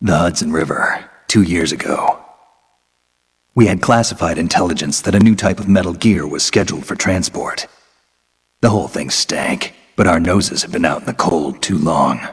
The Hudson River, 2 years ago. We had classified intelligence that a new type of metal gear was scheduled for transport. The whole thing stank, but our noses had been out in the cold too long.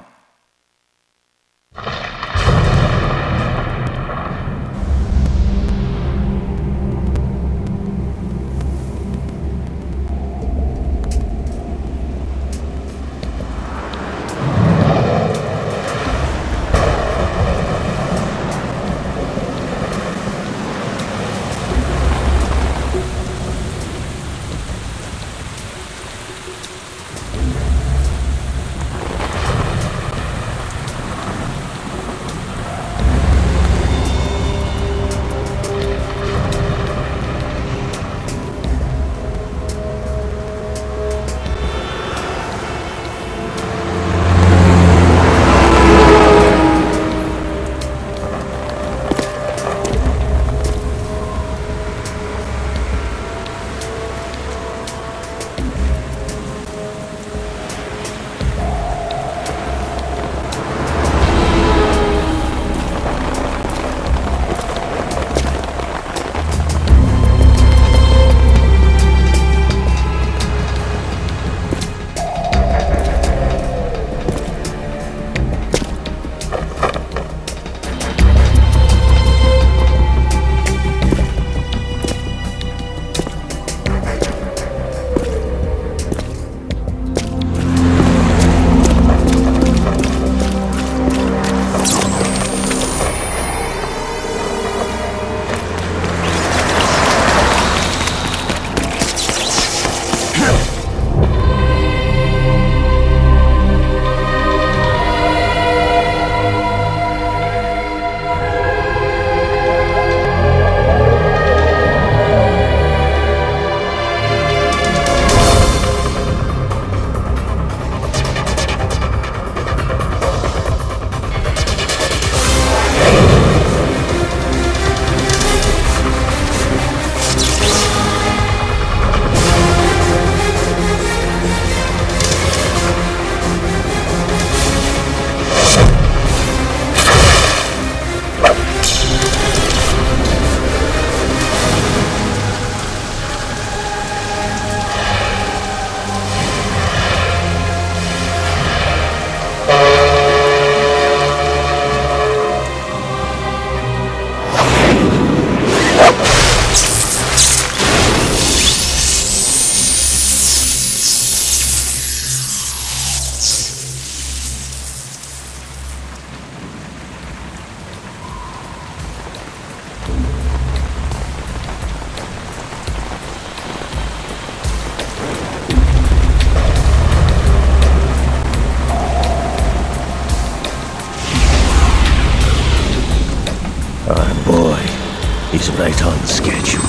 He's right on schedule.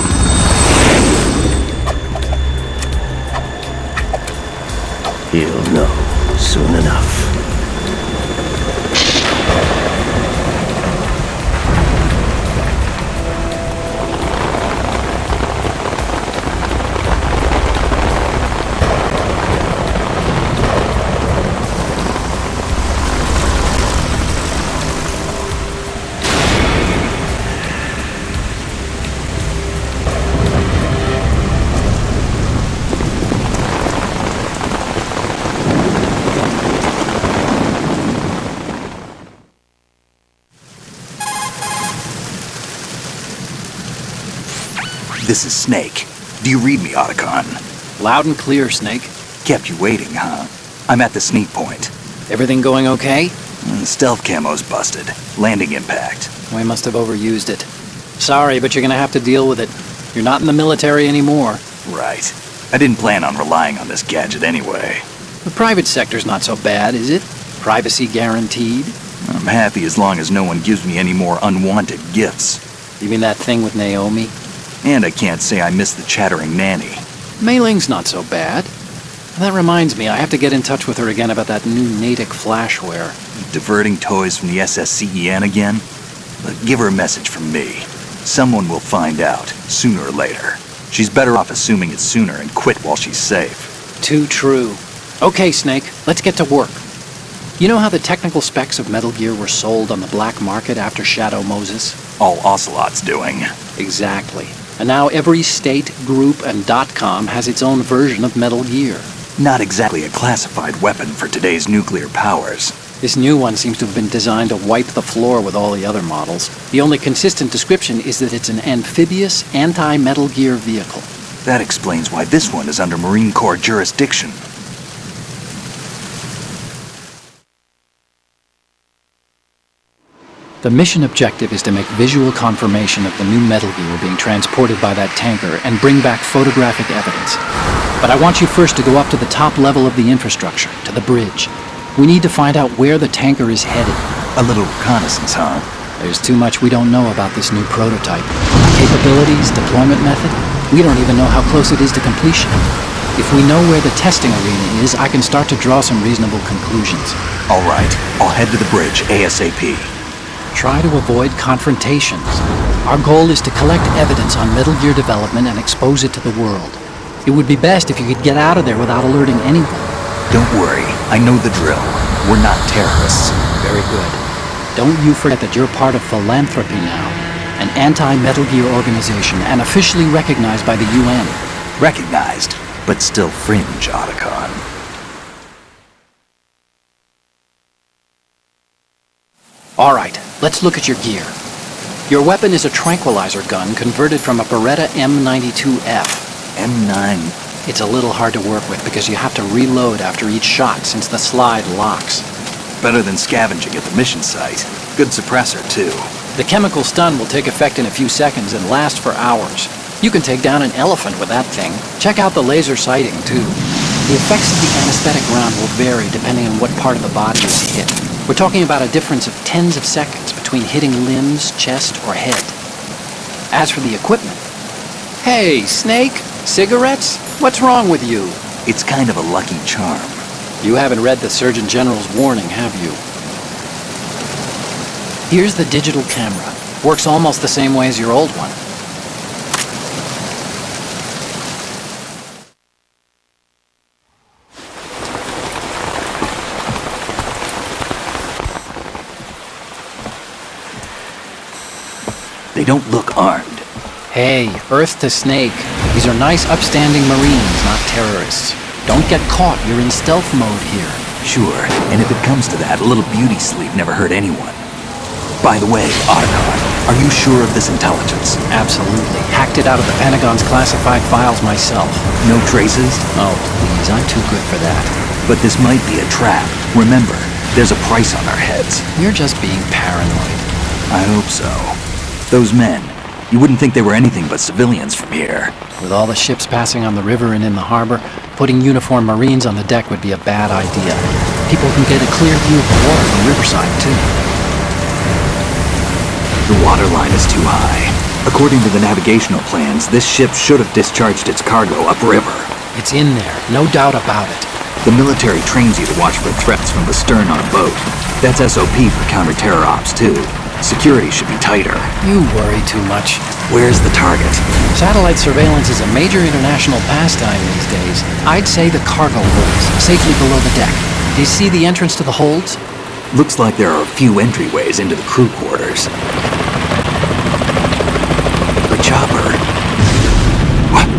He'll know soon enough. This is Snake. Do you read me, Otacon? Loud and clear, Snake. Kept you waiting, huh? I'm at the sneak point. Everything going okay? Stealth camo's busted. Landing impact. We must have overused it. Sorry, but you're gonna have to deal with it. You're not in the military anymore. Right. I didn't plan on relying on this gadget anyway. The private sector's not so bad, is it? Privacy guaranteed? I'm happy as long as no one gives me any more unwanted gifts. You mean that thing with Naomi? And I can't say I miss the chattering nanny. Mei Ling's not so bad. That reminds me, I have to get in touch with her again about that new Natick flashware. Diverting toys from the SSCEN again? Give her a message from me. Someone will find out, sooner or later. She's better off assuming it sooner and quit while she's safe. Too true. Okay, Snake, let's get to work. You know how the technical specs of Metal Gear were sold on the black market after Shadow Moses? All Ocelot's doing. Exactly. And now every state, group, and .com has its own version of Metal Gear. Not exactly a classified weapon for today's nuclear powers. This new one seems to have been designed to wipe the floor with all the other models. The only consistent description is that it's an amphibious, anti-Metal Gear vehicle. That explains why this one is under Marine Corps jurisdiction. The mission objective is to make visual confirmation of the new Metal Gear being transported by that tanker and bring back photographic evidence. But I want you first to go up to the top level of the infrastructure, to the bridge. We need to find out where the tanker is headed. A little reconnaissance, huh? There's too much we don't know about this new prototype. Capabilities, deployment method, we don't even know how close it is to completion. If we know where the testing arena is, I can start to draw some reasonable conclusions. All right, I'll head to the bridge ASAP. Try to avoid confrontations. Our goal is to collect evidence on Metal Gear development and expose it to the world. It would be best if you could get out of there without alerting anyone. Don't worry, I know the drill. We're not terrorists. Very good. Don't you forget that you're part of Philanthropy now, an anti-Metal Gear organization and officially recognized by the UN. Recognized, but still fringe, Otacon. All right, let's look at your gear. Your weapon is a tranquilizer gun converted from a Beretta M92F. M9. It's a little hard to work with because you have to reload after each shot since the slide locks. Better than scavenging at the mission site. Good suppressor, too. The chemical stun will take effect in a few seconds and last for hours. You can take down an elephant with that thing. Check out the laser sighting, too. The effects of the anesthetic round will vary depending on what part of the body is hit. We're talking about a difference of tens of seconds between hitting limbs, chest, or head. As for the equipment... Hey, Snake? Cigarettes? What's wrong with you? It's kind of a lucky charm. You haven't read the Surgeon General's warning, have you? Here's the digital camera. Works almost the same way as your old one. They don't look armed. Hey, Earth to Snake. These are nice, upstanding Marines, not terrorists. Don't get caught. You're in stealth mode here. Sure, and if it comes to that, a little beauty sleep never hurt anyone. By the way, Otacon, are you sure of this intelligence? Absolutely. Hacked it out of the Pentagon's classified files myself. No traces? Oh, please, I'm too good for that. But this might be a trap. Remember, there's a price on our heads. You're just being paranoid. I hope so. Those men, you wouldn't think they were anything but civilians from here. With all the ships passing on the river and in the harbor, putting uniformed Marines on the deck would be a bad idea. People can get a clear view of the water from Riverside, too. The water line is too high. According to the navigational plans, this ship should have discharged its cargo upriver. It's in there, no doubt about it. The military trains you to watch for threats from the stern on a boat. That's SOP for counter-terror ops, too. Security should be tighter. You worry too much. Where's the target? Satellite surveillance is a major international pastime these days. I'd say the cargo holds, safely below the deck. Do you see the entrance to the holds? Looks like there are a few entryways into the crew quarters. The chopper. What?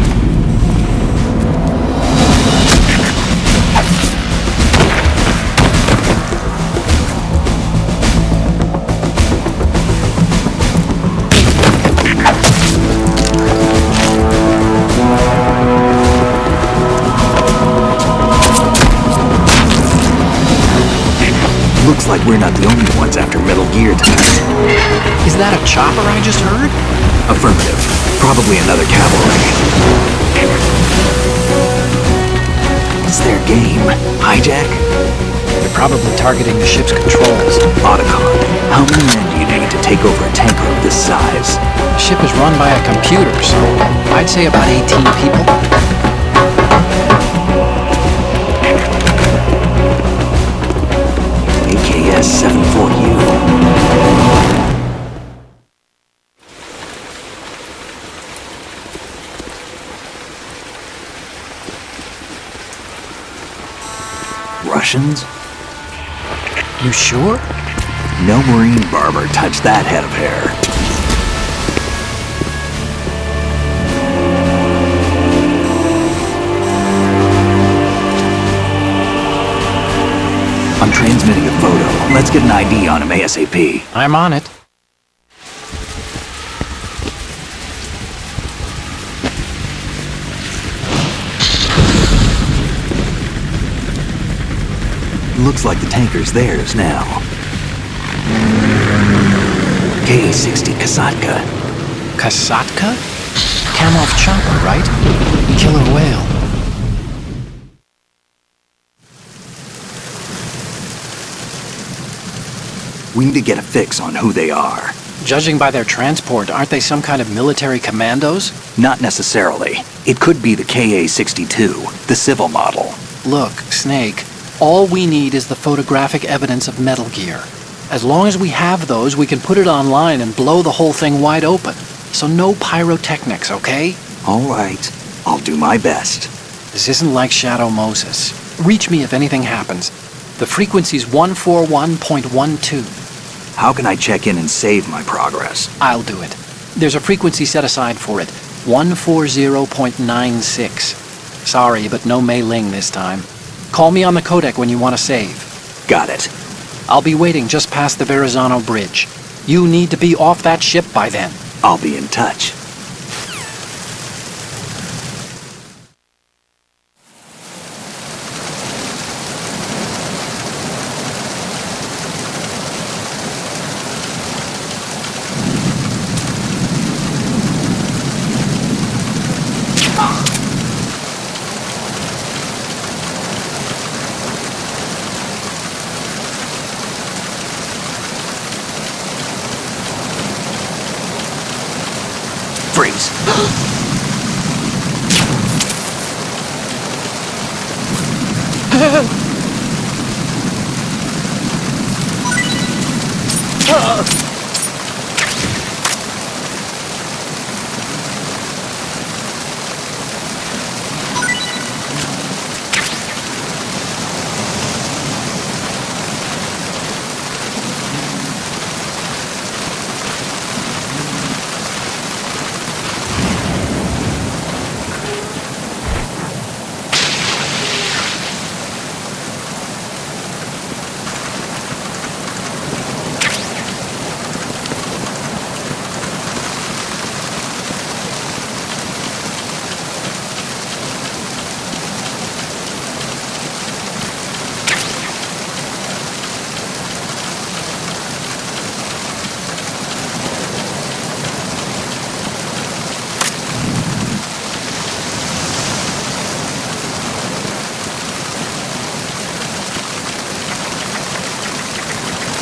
Looks like we're not the only ones after Metal Gear tonight. Is that a chopper I just heard? Affirmative. Probably another cavalry. It's their game. Hijack? They're probably targeting the ship's controls. Otacon, how many men do you need to take over a tanker of this size? The ship is run by a computer, so I'd say about 18 people. AKS-74U. Russians? You sure? No marine barber touched that head of hair. I'm transmitting a photo. Let's get an ID on him ASAP. I'm on it. Looks like the tanker's theirs now. KA-60 Kasatka. Kasatka? Kamov chopper, right? Killer whale. We need to get a fix on who they are. Judging by their transport, aren't they some kind of military commandos? Not necessarily. It could be the KA-62, the civil model. Look, Snake, all we need is the photographic evidence of Metal Gear. As long as we have those, we can put it online and blow the whole thing wide open. So no pyrotechnics, okay? All right. I'll do my best. This isn't like Shadow Moses. Reach me if anything happens. The frequency's 141.12. How can I check in and save my progress? I'll do it. There's a frequency set aside for it. 140.96. Sorry, but no Mei Ling this time. Call me on the codec when you want to save. Got it. I'll be waiting just past the Verrazano Bridge. You need to be off that ship by then. I'll be in touch. Freeze.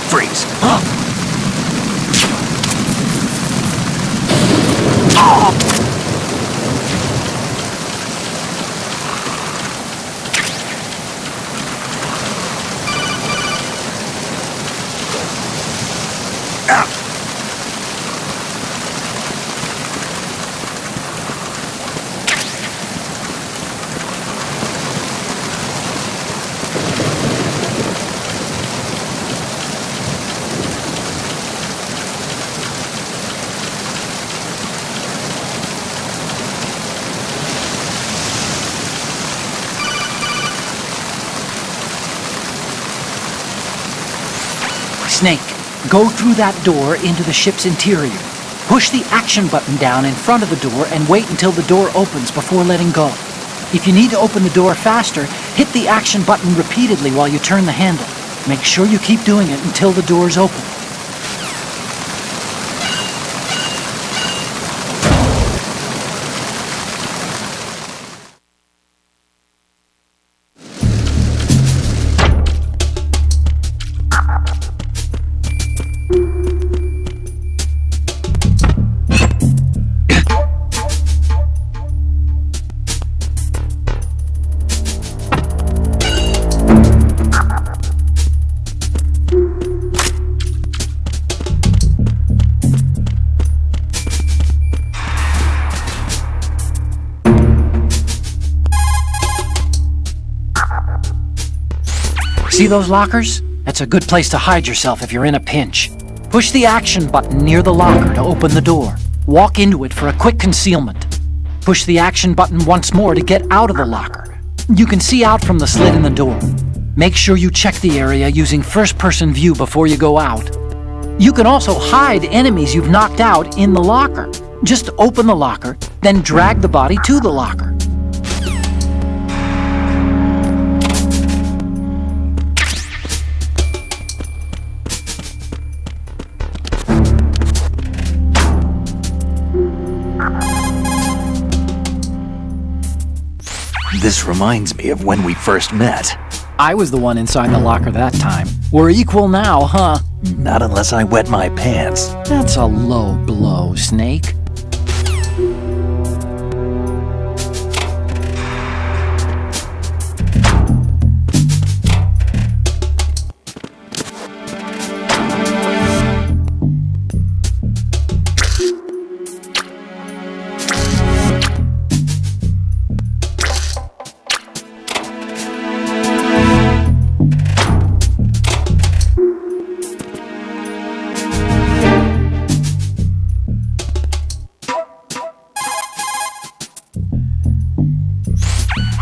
Freeze. Snake, go through that door into the ship's interior. Push the action button down in front of the door and wait until the door opens before letting go. If you need to open the door faster, hit the action button repeatedly while you turn the handle. Make sure you keep doing it until the door's open. See those lockers? That's a good place to hide yourself if you're in a pinch. Push the action button near the locker to open the door. Walk into it for a quick concealment. Push the action button once more to get out of the locker. You can see out from the slit in the door. Make sure you check the area using first-person view before you go out. You can also hide enemies you've knocked out in the locker. Just open the locker, then drag the body to the locker. This reminds me of when we first met. I was the one inside the locker that time. We're equal now, huh? Not unless I wet my pants. That's a low blow, Snake.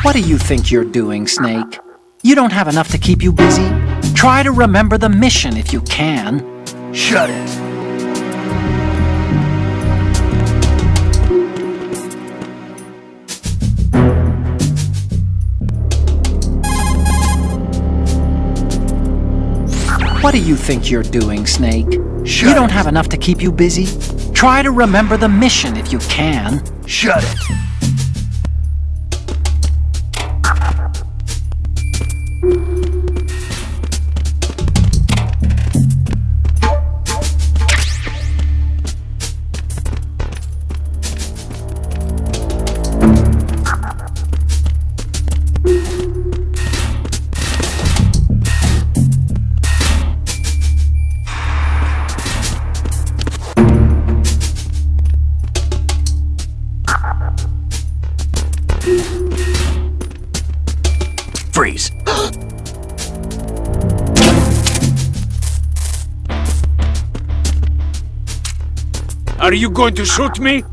What do you think you're doing, Snake? You don't have enough to keep you busy? Try to remember the mission if you can. Shut it. What do you think you're doing, Snake? Shut You don't it. have enough to keep you busy? Try to remember the mission if you can. Shut it. Freeze. Are you going to shoot me?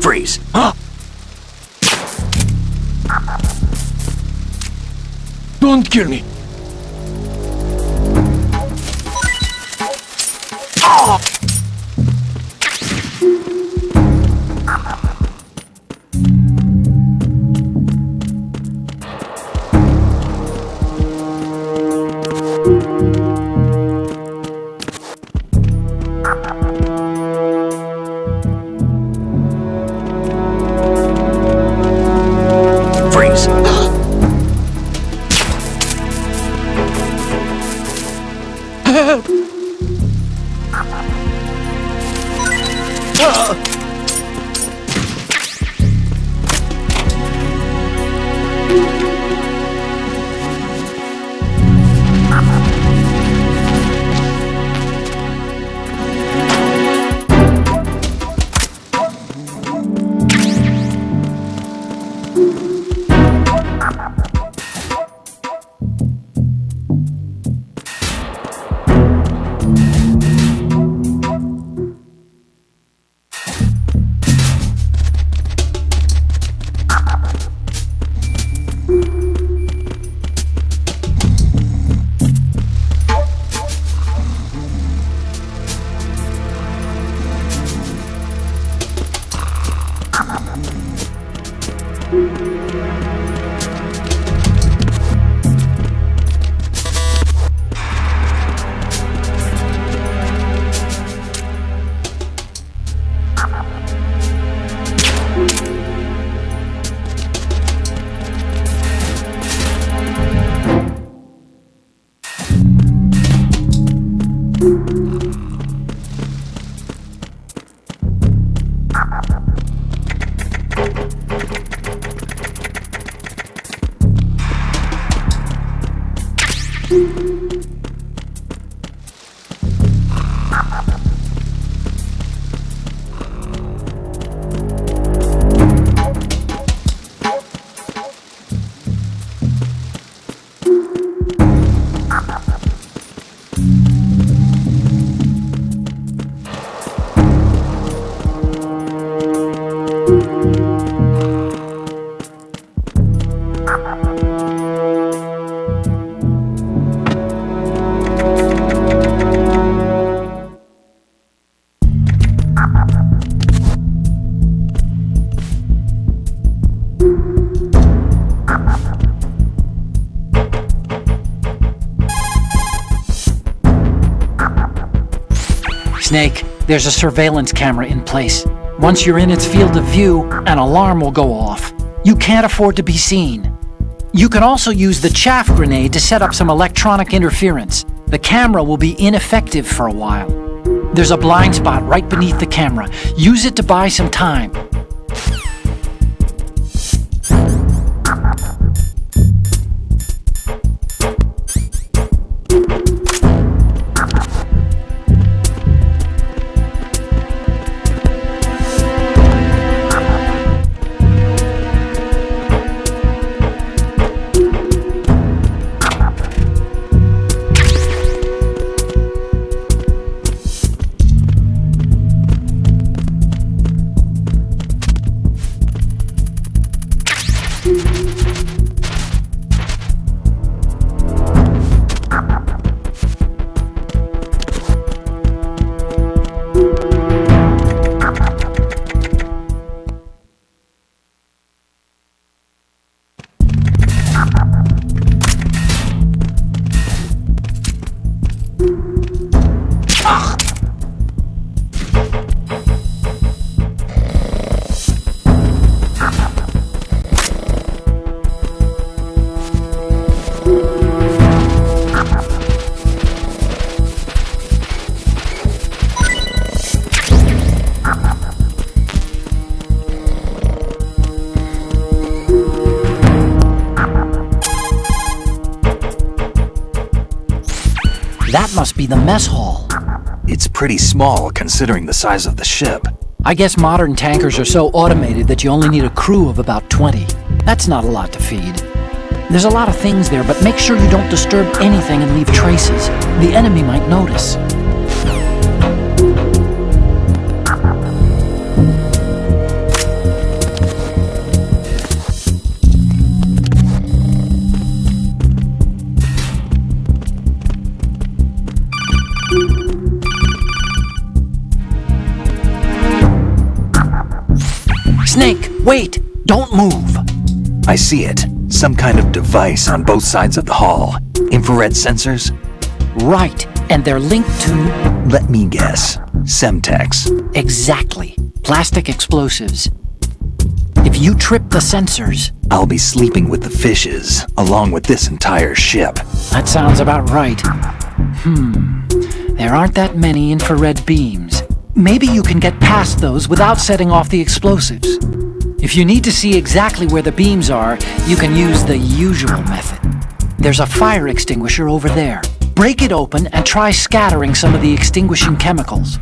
Freeze. Don't kill me. Snake, there's a surveillance camera in place. Once you're in its field of view, an alarm will go off. You can't afford to be seen. You can also use the chaff grenade to set up some electronic interference. The camera will be ineffective for a while. There's a blind spot right beneath the camera. Use it to buy some time. That must be the mess hall. It's pretty small considering the size of the ship. I guess modern tankers are so automated that you only need a crew of about 20. That's not a lot to feed. There's a lot of things there, but make sure you don't disturb anything and leave traces. The enemy might notice. Snake, wait! Don't move! I see it. Some kind of device on both sides of the hall. Infrared sensors? Right, and they're linked to... Let me guess. Semtex. Exactly. Plastic explosives. If you trip the sensors... I'll be sleeping with the fishes, along with this entire ship. That sounds about right. There aren't that many infrared beams. maybe you can get past those without setting off the explosives. If you need to see exactly where the beams are, you can use the usual method. There's a fire extinguisher over there. Break it open and try scattering some of the extinguishing chemicals.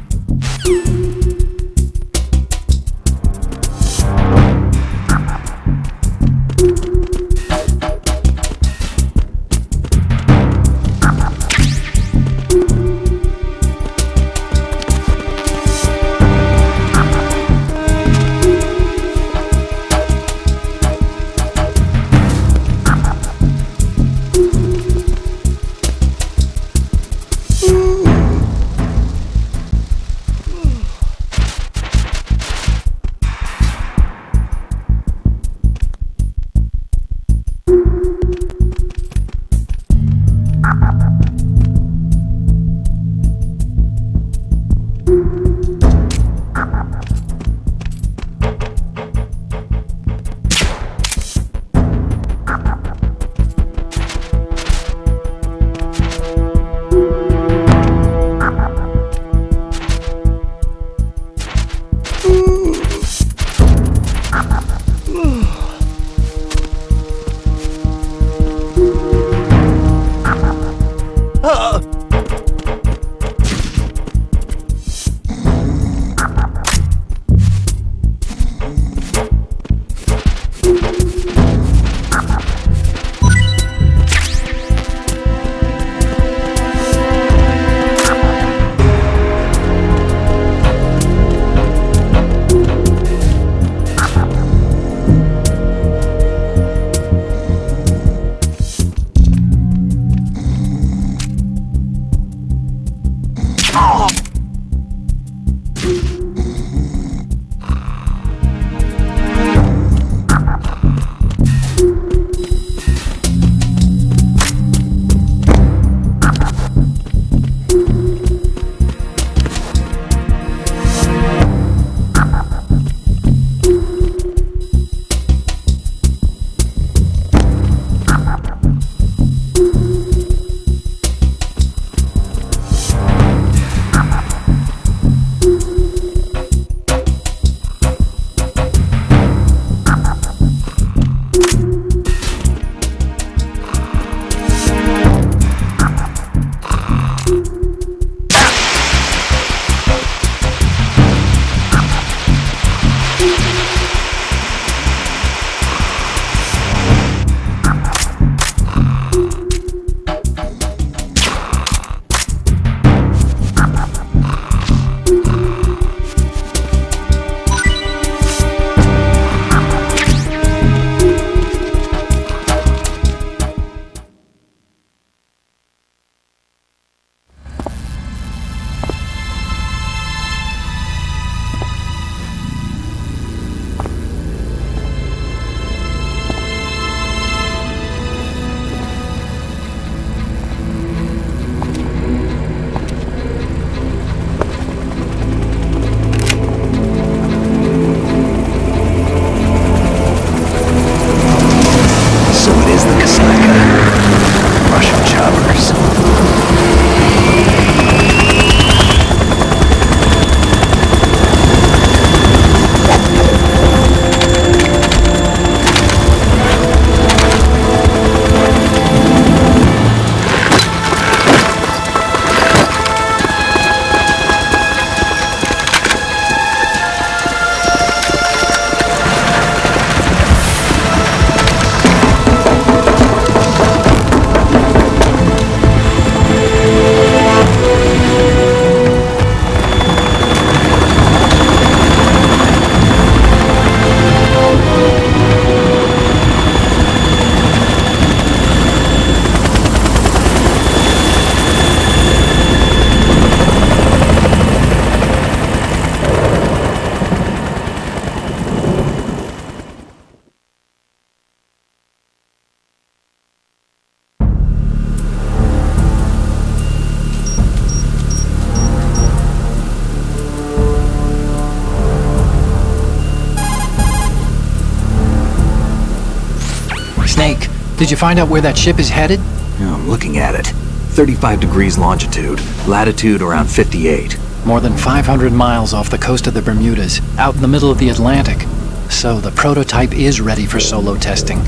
Snake, did you find out where that ship is headed? Yeah, I'm looking at it. 35 degrees longitude, latitude around 58. More than 500 miles off the coast of the Bermudas, out in the middle of the Atlantic. So the prototype is ready for solo testing.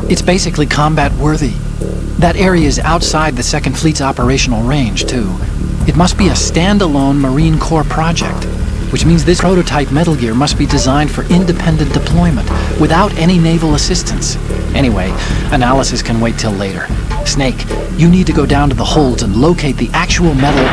It's basically combat worthy. That area is outside the Second Fleet's operational range, too. It must be a standalone Marine Corps project, which means this prototype Metal Gear must be designed for independent deployment, without any naval assistance. Anyway, analysis can wait till later. Snake, you need to go down to the holds and locate the actual metal...